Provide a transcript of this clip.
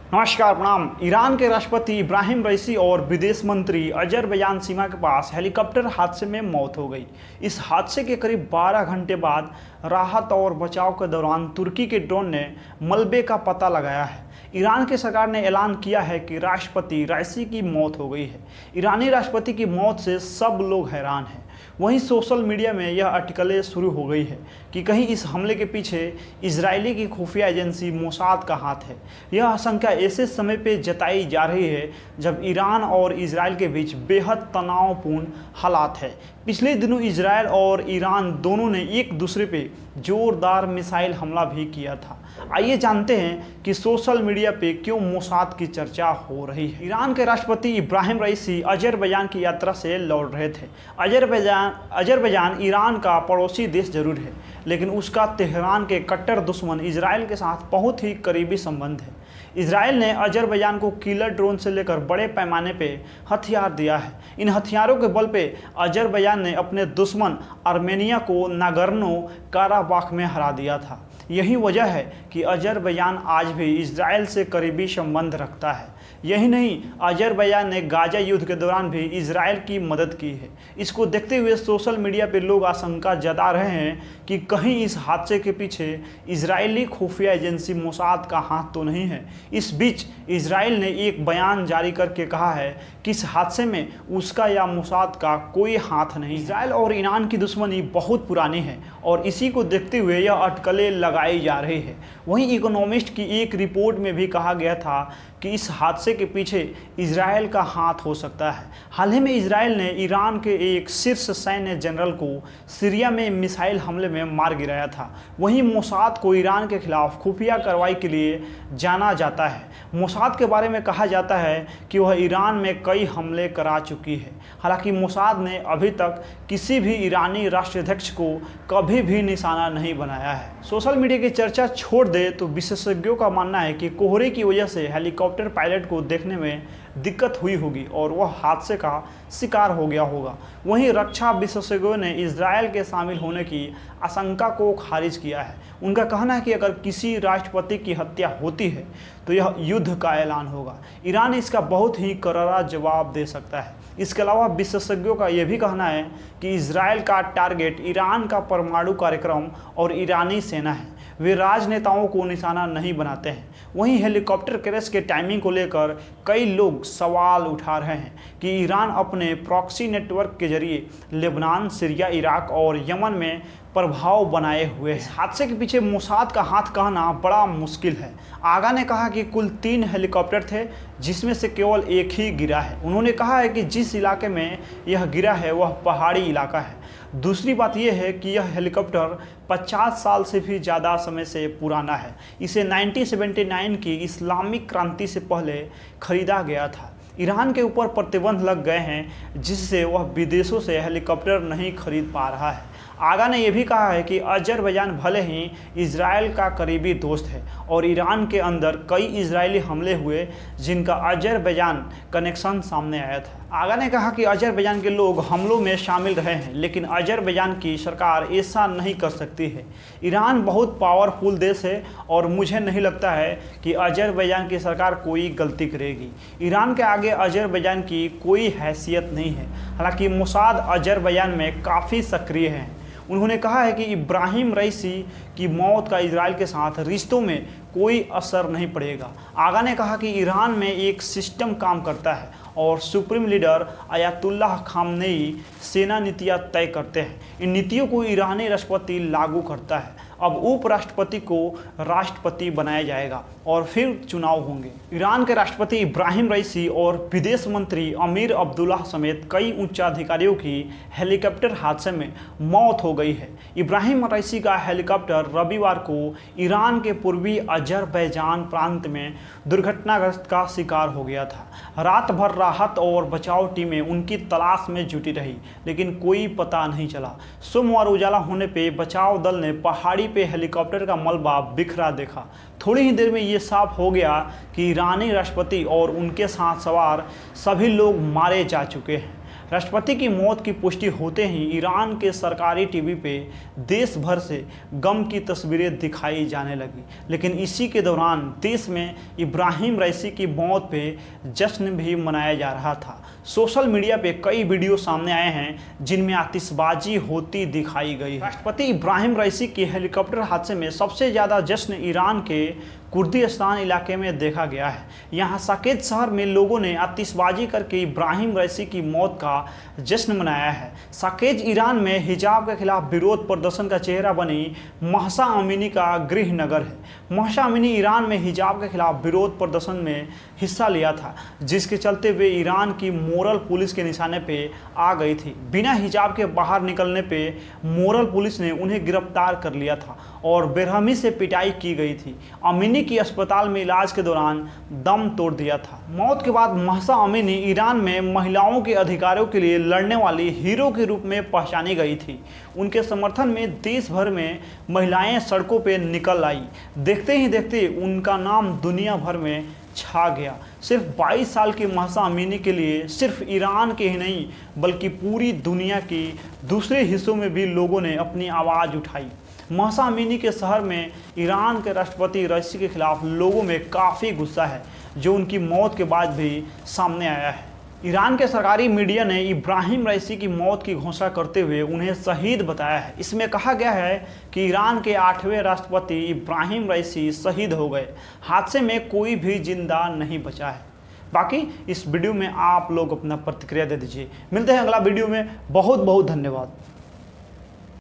नमस्कार प्रणाम। ईरान के राष्ट्रपति इब्राहिम रईसी और विदेश मंत्री अजरबैजान सीमा के पास हेलीकॉप्टर हादसे में मौत हो गई। इस हादसे के करीब 12 घंटे बाद राहत और बचाव के दौरान तुर्की के ड्रोन ने मलबे का पता लगाया है। ईरान की सरकार ने ऐलान किया है कि राष्ट्रपति रईसी की मौत हो गई है। ईरानी राष्ट्रपति की मौत से सब लोग हैरान हैं। वहीं सोशल मीडिया में यह आर्टिकलें शुरू हो गई है कि कहीं इस हमले के पीछे इजरायली की खुफिया एजेंसी मोसाद का हाथ है। यह आशंका ऐसे समय पे जताई जा रही है जब ईरान और इजरायल के बीच बेहद तनावपूर्ण हालात है। पिछले दिनों इजरायल और ईरान दोनों ने एक दूसरे पे जोरदार मिसाइल हमला भी किया था। आइए जानते हैं कि सोशल मीडिया पे क्यों मोसाद की चर्चा हो रही है। ईरान के राष्ट्रपति इब्राहिम रईसी अजरबैजान की यात्रा से लौट रहे थे। अजरबैजान ईरान का पड़ोसी देश जरूर है, लेकिन उसका तेहरान के कट्टर दुश्मन इजरायल के साथ बहुत ही करीबी संबंध है। इजरायल ने अजरबैजान को किलर ड्रोन से लेकर बड़े पैमाने पे हथियार दिया है। इन हथियारों के बल पे अजरबैजान ने अपने दुश्मन आर्मेनिया को नागोर्नो काराबाख में हरा दिया था। यही वजह है कि अजरबैजान आज भी इजरायल से करीबी संबंध रखता है। यही नहीं, अजरबैजान ने गाजा युद्ध के दौरान भी इजरायल की मदद की है। इसको देखते हुए सोशल मीडिया पर लोग आशंका जता रहे हैं कि कहीं इस हादसे के पीछे इजरायली खुफिया एजेंसी मोसाद का हाथ तो नहीं है। इस बीच इजरायल ने एक बयान जारी करके कहा है कि इस हादसे में उसका या मोसाद का कोई हाथ नहीं। इजरायल और ईरान की दुश्मनी बहुत पुरानी है और इसी को देखते हुए यह अटकलें लगाई जा रही है। वहीं इकोनॉमिस्ट की एक रिपोर्ट में भी कहा गया था कि इस हादसे के पीछे इजरायल का हाथ हो सकता है। हाल ही में इजरायल ने ईरान के एक शीर्ष सैन्य जनरल को सीरिया में मिसाइल हमले में मार गिराया था। वहीं मोसाद को ईरान के खिलाफ खुफिया कार्रवाई के लिए जाना जाता है। मोसाद के बारे में कहा जाता है कि वह ईरान में कई हमले करा चुकी है। हालांकि मोसाद ने अभी तक किसी भी ईरानी राष्ट्राध्यक्ष को कभी भी निशाना नहीं बनाया है। सोशल मीडिया की चर्चा छोड़ दे तो विशेषज्ञों का मानना है कि कोहरे की वजह से हेलीकॉप्टर पायलट को देखने में दिक्कत हुई होगी और वह हादसे का शिकार हो गया होगा। वहीं रक्षा विशेषज्ञों ने इजरायल के शामिल होने की आशंका को खारिज किया है। उनका कहना है कि अगर किसी राष्ट्रपति की हत्या होती है तो यह युद्ध का ऐलान होगा। ईरान इसका बहुत ही करारा जवाब दे सकता है। इसके अलावा विशेषज्ञों का यह भी कहना है कि इजरायल का टारगेट ईरान का परमाणु कार्यक्रम और ईरानी सेना है। वे राजनेताओं को निशाना नहीं बनाते हैं। वहीं हेलीकॉप्टर क्रैश के टाइमिंग को लेकर कई लोग सवाल उठा रहे हैं कि ईरान अपने प्रॉक्सी नेटवर्क के जरिए लेबनान, सीरिया, इराक और यमन में प्रभाव बनाए हुए हैं। हादसे के पीछे मोसाद का हाथ कहना बड़ा मुश्किल है। आगा ने कहा कि कुल 3 हेलीकॉप्टर थे, जिसमें से केवल एक ही गिरा है। उन्होंने कहा है कि जिस इलाके में यह गिरा है वह पहाड़ी इलाका है। दूसरी बात यह है कि यह हेलीकॉप्टर 50 साल से भी ज़्यादा समय से पुराना है। इसे 1979 की इस्लामिक क्रांति से पहले खरीदा गया था। ईरान के ऊपर प्रतिबंध लग गए हैं, जिससे वह विदेशों से हेलीकॉप्टर नहीं खरीद पा रहा है। आगा ने यह भी कहा है कि अजरबैजान भले ही इजरायल का करीबी दोस्त है और ईरान के अंदर कई इजरायली हमले हुए जिनका अजरबैजान कनेक्शन सामने आया था। आगा ने कहा कि अजरबैजान के लोग हमलों में शामिल रहे हैं, लेकिन अजरबैजान की सरकार ऐसा नहीं कर सकती है। ईरान बहुत पावरफुल देश है और मुझे नहीं लगता है कि अजरबैजान की सरकार कोई गलती करेगी। ईरान के आगे अजरबैजान की कोई हैसियत नहीं है। हालांकि मोसाद अजरबैजान में काफ़ी सक्रिय है। उन्होंने कहा है कि इब्राहिम रईसी की मौत का इजरायल के साथ रिश्तों में कोई असर नहीं पड़ेगा। आगा ने कहा कि ईरान में एक सिस्टम काम करता है और सुप्रीम लीडर अयातुल्लाह खामनेई सेना नीतियाँ तय करते हैं। इन नीतियों को ईरानी राष्ट्रपति लागू करता है। अब उपराष्ट्रपति को राष्ट्रपति बनाया जाएगा और फिर चुनाव होंगे। ईरान के राष्ट्रपति इब्राहिम रईसी और विदेश मंत्री अमीर अब्दुल्लाह समेत कई उच्चाधिकारियों की हेलीकॉप्टर हादसे में मौत हो गई है। इब्राहिम रईसी का हेलीकॉप्टर रविवार को ईरान के पूर्वी अजरबैजान प्रांत में दुर्घटनाग्रस्त का शिकार हो गया था। रात भर राहत और बचाव टीमें उनकी तलाश में जुटी रही, लेकिन कोई पता नहीं चला। सोमवार उजाला होने पे बचाव दल ने पहाड़ी पे हेलीकॉप्टर का मलबा बिखरा देखा। थोड़ी ही देर में ये साफ हो गया कि ईरानी राष्ट्रपति और उनके साथ सवार सभी लोग मारे जा चुके हैं। राष्ट्रपति की मौत की पुष्टि होते ही ईरान के सरकारी टीवी पे देश भर से गम की तस्वीरें दिखाई जाने लगी। लेकिन इसी के दौरान देश में इब्राहिम रईसी की मौत पे जश्न भी मनाया जा रहा था। सोशल मीडिया पे कई वीडियो सामने आए हैं जिनमें आतिशबाजी होती दिखाई गई। राष्ट्रपति इब्राहिम रईसी के हेलीकॉप्टर हादसे में सबसे ज़्यादा जश्न ईरान के कुर्दिस्तान इलाके में देखा गया है। यहाँ साकेत शहर में लोगों ने आतिशबाजी करके इब्राहिम रईसी की मौत का जश्न मनाया है। साकेत ईरान में हिजाब के खिलाफ विरोध प्रदर्शन का चेहरा बनी महसा अमीनी का गृह नगर है। महसा अमीनी ईरान में हिजाब के खिलाफ विरोध प्रदर्शन में हिस्सा लिया था, जिसके चलते वे ईरान की मोरल पुलिस के निशाने पे आ गई थी। बिना हिजाब के बाहर निकलने पे मोरल पुलिस ने उन्हें गिरफ्तार कर लिया था और बेरहमी से पिटाई की गई थी। अमीनी की अस्पताल में इलाज के दौरान दम तोड़ दिया था। मौत के बाद महसा अमीनी ईरान में महिलाओं के अधिकारों के लिए लड़ने वाली हीरो के रूप में पहचानी गई थी। उनके समर्थन में देश भर में महिलाएं सड़कों पर निकल आई। देखते ही देखते उनका नाम दुनिया भर में छा गया। सिर्फ 22 साल की महसा अमीनी के लिए सिर्फ ईरान के ही नहीं बल्कि पूरी दुनिया के दूसरे हिस्सों में भी लोगों ने अपनी आवाज़ उठाई। महसा अमीनी के शहर में ईरान के राष्ट्रपति रईसी के खिलाफ लोगों में काफ़ी गुस्सा है, जो उनकी मौत के बाद भी सामने आया है। ईरान के सरकारी मीडिया ने इब्राहिम रईसी की मौत की घोषणा करते हुए उन्हें शहीद बताया है। इसमें कहा गया है कि ईरान के 8वें राष्ट्रपति इब्राहिम रईसी शहीद हो गए। हादसे में कोई भी जिंदा नहीं बचा है। बाकी इस वीडियो में आप लोग अपना प्रतिक्रिया दे दीजिए। मिलते हैं अगला वीडियो में। बहुत बहुत धन्यवाद।